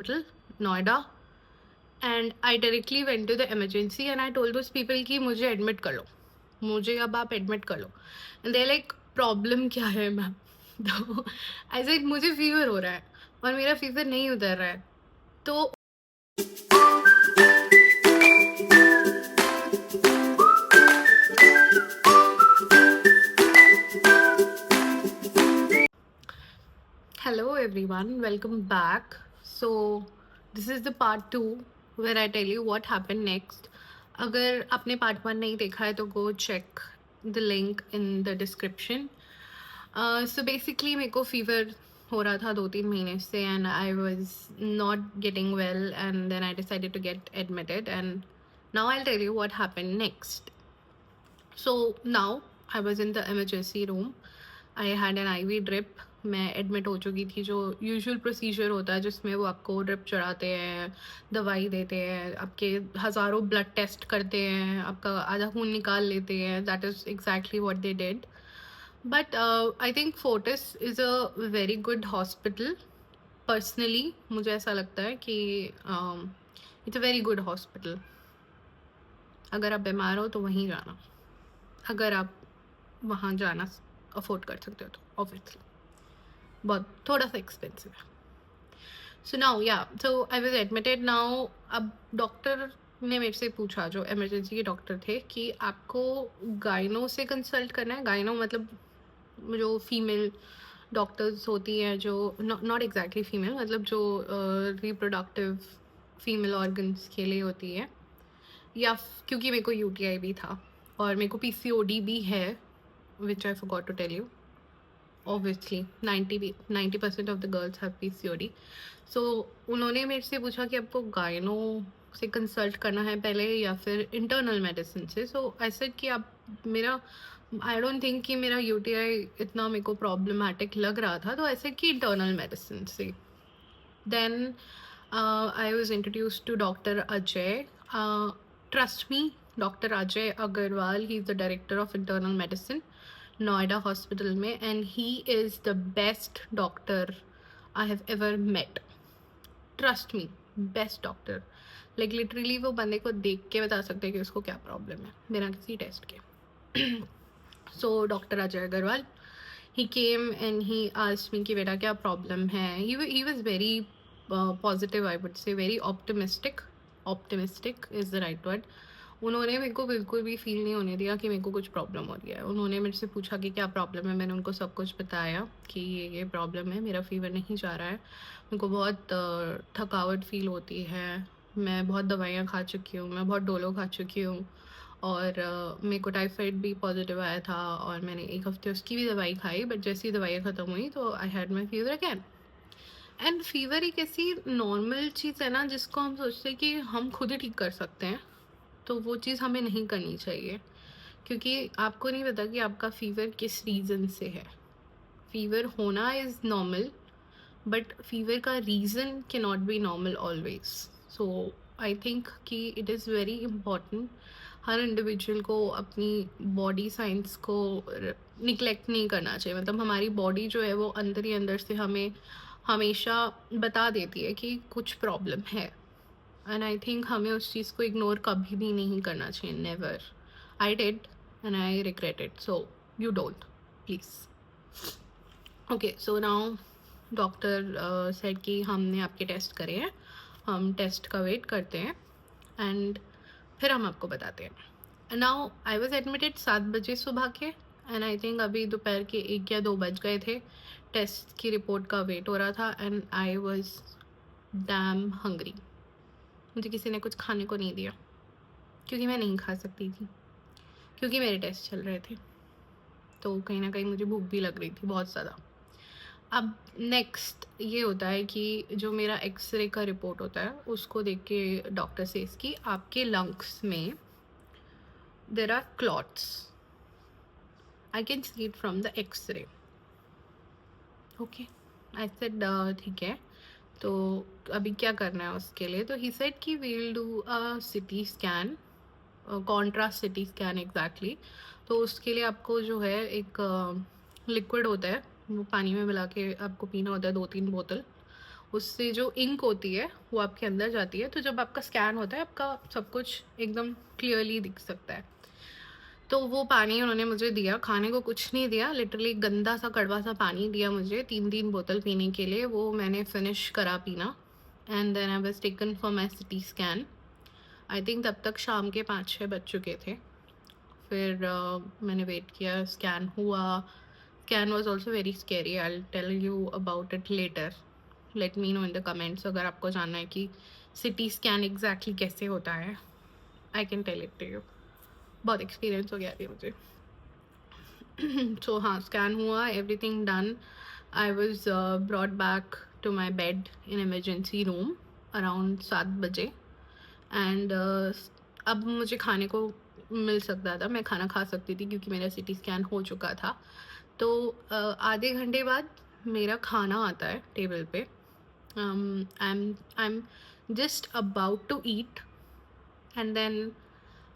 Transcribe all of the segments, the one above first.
hospital, Noida, and I directly went to the emergency and I told those people कि मुझे admit कर लो, मुझे अब आप admit कर लो. And they're like, problem क्या है मैम? तो I said मुझे fever हो रहा है और मेरा fever नहीं उतर रहा है. तो hello everyone, welcome back. So this is the part 2 where I tell you what happened next. अगर आपने part 1 नहीं देखा है तो go check the link in the description. So basically मेरे को fever हो रहा था 2-3 महीने से and I was not getting well and then I decided to get admitted and now I'll tell you what happened next. So now I was in the emergency room. I had an IV drip. मैं admit हो चुकी थी, जो usual procedure होता है जिसमें वो आपको ड्रिप चढ़ाते हैं, दवाई देते हैं, आपके हज़ारों ब्लड टेस्ट करते हैं, आपका आधा खून निकाल लेते हैं. That is exactly what they did. But I think Fortis is a very good hospital. Personally मुझे ऐसा लगता है कि it's a very good hospital. अगर आप बीमार हो तो वहीं जाना, अगर आप वहाँ जाना अफोर्ड कर सकते हो तो. ऑब्वियसली बहुत थोड़ा सा एक्सपेंसिव है. So now so I was admitted now. अब डॉक्टर ने मेरे से पूछा, जो इमरजेंसी के डॉक्टर थे, कि आपको गाइनो से कंसल्ट करना है. गाइनो मतलब जो फीमेल डॉक्टर्स होती हैं, जो नॉट एग्जैक्टली फीमेल, मतलब जो रिप्रोडक्टिव फीमेल ऑर्गन्स के लिए होती है. या क्योंकि मेरे को यूटीआई भी था और मेरे को पीसीओडी भी है, which I forgot to tell you. Obviously 90% of the girls have PCOD. So उन्होंने मेरे से पूछा कि आपको गायनो से कंसल्ट करना है पहले या फिर इंटरनल मेडिसिन से. सो आई सेड कि आप मेरा आई डोंट थिंक कि मेरा यूटीआई इतना मेरे को प्रॉब्लमैटिक लग रहा था, तो आई सेड कि इंटरनल मेडिसिन से. Then I was introduced to doctor Ajay. Trust me, doctor Ajay Agarwal, he is the director of internal medicine Noida hospital में, and he is the best doctor I have ever met. Trust me, best doctor. Like literally वो बंदे को देख के बता सकते हैं कि उसको क्या प्रॉब्लम है बिना किसी टेस्ट के. So doctor Ajay Agarwal, he came and he asked me कि बेटा क्या प्रॉब्लम है. he was very positive, I would say, very optimistic is the right word. उन्होंने मेरे को बिल्कुल भी फील नहीं होने दिया कि मेरे को कुछ प्रॉब्लम हो रही है. उन्होंने मेरे से पूछा कि क्या प्रॉब्लम है. मैंने उनको सब कुछ बताया कि ये प्रॉब्लम है, मेरा फीवर नहीं जा रहा है, मेरे को बहुत थकावट फील होती है, मैं बहुत दवाइयाँ खा चुकी हूँ, मैं बहुत डोलो खा चुकी हूँ, और मेरे को टाइफाइड भी पॉजिटिव आया था और मैंने 1 हफ्ते उसकी भी दवाई खाई. बट जैसी दवाइयाँ ख़त्म हुई तो I had my fever again. And fever एक ऐसी नॉर्मल चीज़ है ना जिसको हम सोचते हैं कि हम खुद ही ठीक कर सकते हैं, तो वो चीज़ हमें नहीं करनी चाहिए, क्योंकि आपको नहीं पता कि आपका फीवर किस रीज़न से है. फीवर होना इज़ नॉर्मल, बट फीवर का reason can not be normal always. So I think कि इट इज़ वेरी इम्पॉर्टेंट हर इंडिविजुअल को अपनी बॉडी साइंस को निगलेक्ट नहीं करना चाहिए. मतलब हमारी बॉडी जो है वो अंदर ही अंदर से हमें हमेशा बता देती है कि कुछ प्रॉब्लम है, एंड आई थिंक हमें उस चीज़ को इग्नोर कभी भी नहीं करना चाहिए. Never. I did and I regret it, so you don't, please. Okay, so now doctor said कि हमने आपके टेस्ट करे हैं, हम टेस्ट का वेट करते हैं एंड फिर हम आपको बताते हैं. नाउ आई वॉज एडमिटेड 7 बजे सुबह के, एंड आई थिंक अभी दोपहर के 1 या 2 बज गए थे. टेस्ट की रिपोर्ट का वेट हो रहा था and I was damn hungry. मुझे किसी ने कुछ खाने को नहीं दिया क्योंकि मैं नहीं खा सकती थी, क्योंकि मेरे टेस्ट चल रहे थे, तो कहीं ना कहीं मुझे भूख भी लग रही थी बहुत ज़्यादा. अब नेक्स्ट ये होता है कि जो मेरा एक्सरे का रिपोर्ट होता है उसको देख के डॉक्टर से इसकी आपके लंग्स में there are clots. I can see it from the x-ray. Okay, I said ठीक है, तो अभी क्या करना है उसके लिए. तो ही सेड कि we will do a CT scan, contrast CT scan exactly. तो उसके लिए आपको जो है एक लिक्विड होता है, वो पानी में मिला के आपको पीना होता है 2-3 बोतल. उससे जो इंक होती है वो आपके अंदर जाती है, तो जब आपका स्कैन होता है आपका सब कुछ एकदम क्लियरली दिख सकता है। तो वो पानी उन्होंने मुझे दिया, खाने को कुछ नहीं दिया, लिटरली गंदा सा कड़वा सा पानी दिया मुझे 3-3 बोतल पीने के लिए, वो मैंने फिनिश करा पीना। And then I was taken for my CT scan. I think तब तक शाम के 5-6 बज चुके थे। फिर मैंने वेट किया, स्कैन हुआ। Scan was also very scary, I will tell you about it later. Let me know in the comments अगर आपको जानना है कि सीटी स्कैन एग्जैक्टली कैसे होता है। I can tell it to you, बहुत एक्सपीरियंस हो गया अभी मुझे। सो हाँ, स्कैन हुआ, everything done. I was brought back to my bed in emergency room around 7 बजे। एंड अब मुझे खाने को मिल सकता था, मैं खाना खा सकती थी क्योंकि मेरा सीटी स्कैन हो चुका था। तो आधे घंटे बाद मेरा खाना आता है टेबल पे। I am just about to eat, and then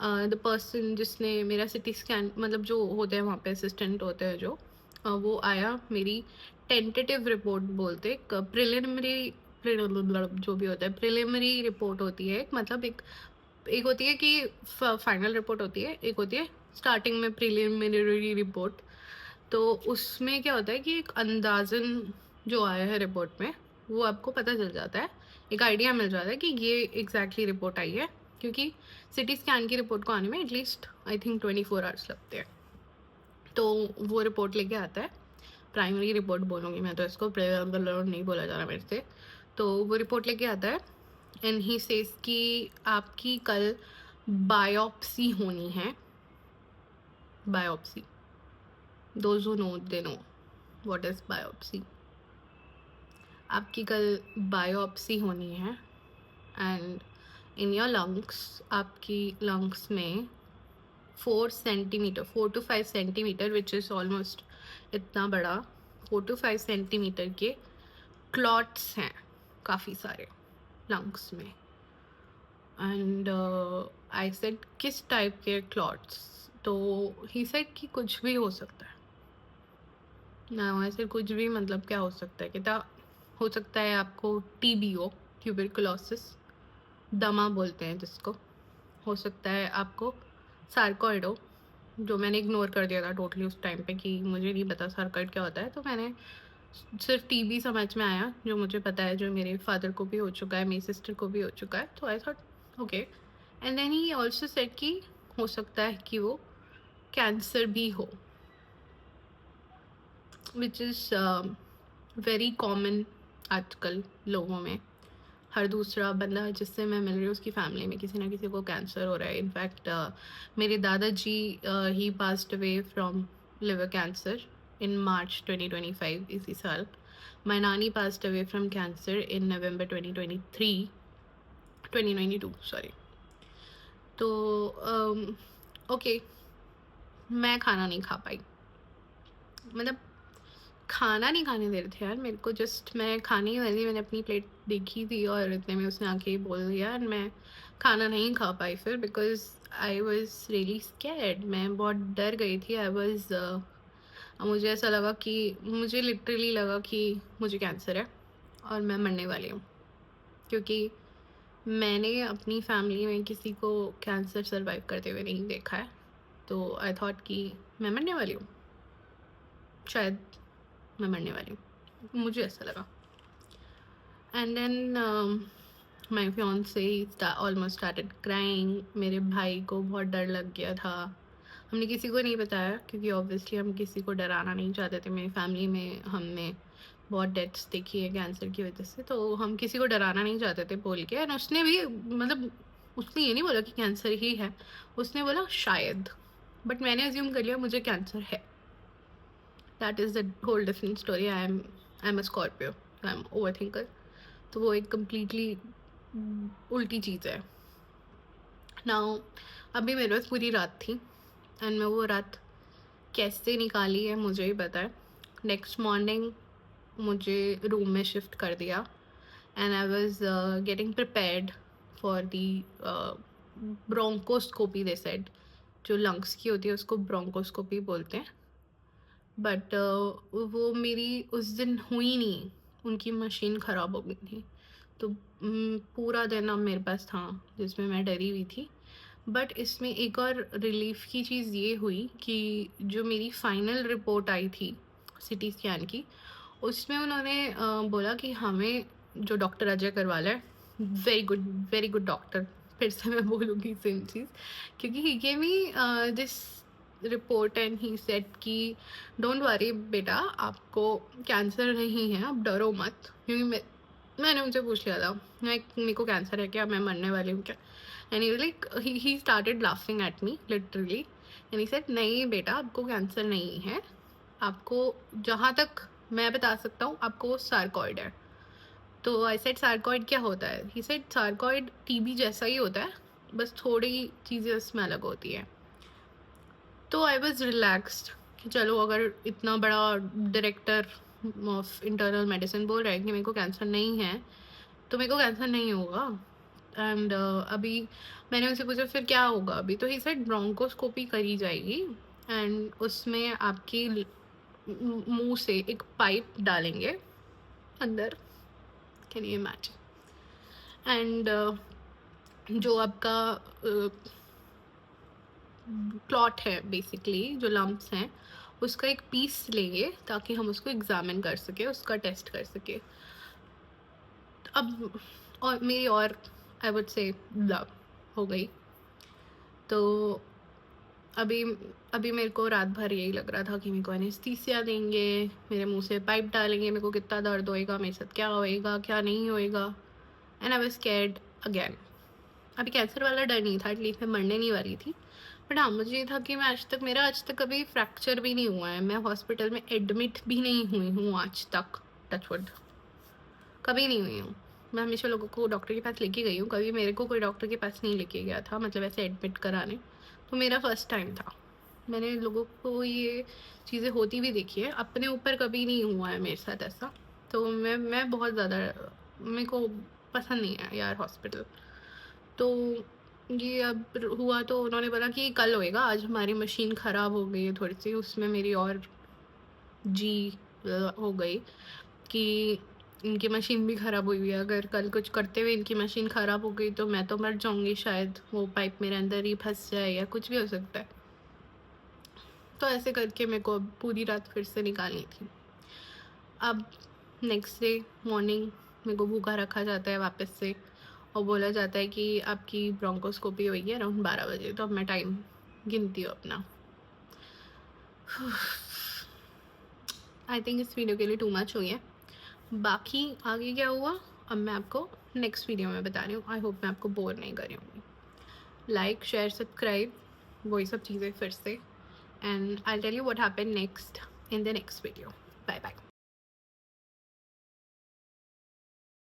the person जिसने मेरा सीटी स्कैन, मतलब जो होते हैं वहाँ पे असिस्टेंट होते हैं जो, वो आया, मेरी टेंटेटिव रिपोर्ट बोलते, प्रिलिमिनरी, जो भी होता है प्रिलिमिनरी रिपोर्ट होती है, मतलब एक होती है कि फाइनल रिपोर्ट होती है, एक होती है स्टार्टिंग में प्रिलिमिनरी रिपोर्ट। तो उसमें क्या होता है कि एक अंदाजन जो आया है रिपोर्ट में वो आपको पता चल जाता है, एक आइडिया मिल जाता है कि ये एग्जैक्टली रिपोर्ट आई है, क्योंकि सीटी स्कैन की रिपोर्ट को आने में एटलीस्ट आई थिंक 24 आवर्स लगते हैं। तो वो रिपोर्ट लेके आता है, प्राइमरी रिपोर्ट बोलूँगी मैं तो इसको, नहीं बोला जा रहा मेरे से। तो वो रिपोर्ट लेके आता है एंड ही सेज कि आपकी कल बायोप्सी होनी है। Biopsy, those who no they know what is biopsy. आपकी कल बायोप्सी होनी है एंड इन योर लंग्स, आपकी लंग्स में 4 centimetre, 4 to 5 centimetre, which is almost इतना बड़ा, 4 to 5 सेंटीमीटर के क्लॉट्स हैं काफ़ी सारे लंग्स में। एंड आई सेड किस टाइप के क्लॉट्स? तो ही सेड कि कुछ भी हो सकता है ना। वैसे कुछ भी मतलब क्या हो सकता है? कहता हो सकता है आपको टीबी हो, ट्यूबरकुलोसिस, दमा बोलते हैं जिसको। हो सकता है आपको सार्कॉइड हो, जो मैंने इग्नोर कर दिया था टोटली उस टाइम पे कि मुझे नहीं पता सार्कॉइड क्या होता है। तो मैंने सिर्फ टीबी समझ में आया, जो मुझे पता है, जो मेरे फादर को भी हो चुका है, मेरी सिस्टर को भी हो चुका है। तो I thought okay. And then he also said कि हो सकता है कि वो कैंसर भी हो, विच इज़ वेरी कॉमन आजकल लोगों में। हर दूसरा बंदा जिससे मैं मिल रही हूँ उसकी फैमिली में किसी ना किसी को कैंसर हो रहा है। इनफैक्ट मेरे दादाजी he passed away from liver cancer in March 2025, इसी साल। माय नानी passed away from cancer in November 2022 sorry. तो ओके, मैं खाना नहीं खा पाई, मतलब खाना नहीं खाने दे रहे थे यार मेरे को, जस्ट मैं खाने ही वाली, मैंने अपनी प्लेट देखी थी और इतने में उसने आके बोल दिया, एंड मैं खाना नहीं खा पाई फिर, because I was really scared. मैं बहुत डर गई थी। आई वॉज मुझे ऐसा लगा कि, मुझे लिटरली लगा कि मुझे कैंसर है और मैं मरने वाली हूँ, क्योंकि मैंने अपनी फैमिली में किसी को कैंसर सर्वाइव करते हुए नहीं देखा है। तो आई थॉट कि मैं मरने वाली हूँ, शायद मैं मरने वाली हूँ, मुझे ऐसा लगा। And then my fiancé almost started crying. मेरे भाई को बहुत डर लग गया था। हमने किसी को नहीं बताया क्योंकि ऑब्वियसली हम किसी को डराना नहीं चाहते थे। मेरी फैमिली में हमने बहुत डेथ्स देखी है कैंसर की वजह से, तो हम किसी को डराना नहीं चाहते थे बोल के। एंड उसने भी, मतलब उसने ये नहीं बोला कि कैंसर ही है, उसने बोला शायद, बट मैंने अज्यूम कर लिया मुझे कैंसर है। That is the whole different story. I am a Scorpio, I am over thinker. तो वो एक कम्प्लीटली उल्टी चीज़ है। नाउ अभी मेरे पास पूरी रात थी एंड मैं वो रात कैसे निकाली है मुझे ही पता है। नेक्स्ट मॉर्निंग मुझे रूम में शिफ्ट कर दिया and I was getting prepared for the bronchoscopy, they said. जो लंग्स की होती है उसको ब्रोंकोस्कोपी बोलते हैं, बट वो मेरी उस दिन हुई नहीं। उनकी मशीन ख़राब हो गई थी। तो पूरा दिन अब मेरे पास था जिसमें मैं डरी हुई थी। बट इसमें एक और रिलीफ़ की चीज़ ये हुई कि जो मेरी फ़ाइनल रिपोर्ट आई थी सीटी स्कैन की, उसमें उन्होंने बोला कि हमें, जो डॉक्टर अजय करवाल है, वेरी गुड डॉक्टर, फिर से मैं बोलूँगी सेम चीज़, क्योंकि he gave me this report and he said कि डोंट वरी बेटा, आपको कैंसर नहीं है, आप डरो मत। क्योंकि मैंने उनसे पूछ लिया था, मेरे को कैंसर है क्या, मैं मरने वाली हूँ क्या? And he started laughing at me literally, and he said नहीं बेटा, आपको कैंसर नहीं है, आपको, जहाँ तक मैं बता सकता हूँ, आपको सार्कॉइड है। तो आई सेड सार्कॉइड क्या होता है? ही सेड सार्कॉइड टीबी जैसा ही होता है, बस थोड़ी चीज़ें उसमें अलग होती है। तो आई वॉज रिलैक्सड कि चलो, अगर इतना बड़ा डायरेक्टर ऑफ इंटरनल मेडिसिन बोल रहा है कि मेरे को कैंसर नहीं है, तो मेरे को कैंसर नहीं होगा। एंड अभी मैंने उनसे पूछा फिर क्या होगा अभी, तो ही सेड ब्रोंकोस्कोपी करी जाएगी एंड उसमें आपकी मुंह से एक पाइप डालेंगे अंदर, कैन यू इमेजिन? एंड जो आपका प्लॉट है, बेसिकली जो लम्प्स हैं, उसका एक पीस लेंगे ताकि हम उसको एग्जामिन कर सके, उसका टेस्ट कर सके। अब और मेरी और आई वुड से लव हो गई। तो अभी अभी मेरे को रात भर यही लग रहा था कि मेरे को एनेस्थीसिया देंगे, मेरे मुंह से पाइप डालेंगे, मेरे को कितना दर्द होएगा, मेरे साथ क्या होएगा क्या नहीं होएगा। And I was scared again. अभी कैंसर वाला डर नहीं था, एटलीस्ट मैं मरने नहीं वाली थी। बट हाँ, मुझे ये था कि मेरा आज तक कभी फ्रैक्चर भी नहीं हुआ है, मैं हॉस्पिटल में एडमिट भी नहीं हुई हूँ आज तक, टचवुड, कभी नहीं हुई हूँ। मैं हमेशा लोगों को डॉक्टर के पास लेके गई हूँ, कभी मेरे को कोई डॉक्टर के पास नहीं लेके गया था, मतलब ऐसे एडमिट कराने। तो मेरा फर्स्ट टाइम था। मैंने लोगों को ये चीज़ें होती भी देखी है, अपने ऊपर कभी नहीं हुआ है मेरे साथ ऐसा। तो मैं बहुत ज़्यादा, मेरे को पसंद नहीं है यार हॉस्पिटल। तो ये अब हुआ तो उन्होंने बोला कि कल होएगा, आज हमारी मशीन ख़राब हो गई है थोड़ी सी, उसमें मेरी और जी हो गई कि इनकी मशीन भी ख़राब हुई हुई है, अगर कल कुछ करते हुए इनकी मशीन ख़राब हो गई तो मैं तो मर जाऊँगी शायद, वो पाइप मेरे अंदर ही फंस जाए या कुछ भी हो सकता है। तो ऐसे करके मेरे को अब पूरी रात फिर से निकालनी थी। अब नेक्स्ट डे मॉर्निंग मेरे को भूखा रखा जाता है वापस से, और बोला जाता है कि आपकी ब्रोंकोस्कोपी हुई है अराउंड 12 बजे। तो अब मैं टाइम गिनती हूँ अपना। आई थिंक इस वीडियो के लिए टू मच हुई है। बाकी आगे क्या हुआ अब मैं आपको नेक्स्ट वीडियो में बता रही हूँ। आई होप मैं आपको बोर नहीं कर रही हूँ। लाइक शेयर सब्सक्राइब, वही सब चीज़ें फिर से, and I tell you what happen next in the next video. Bye bye.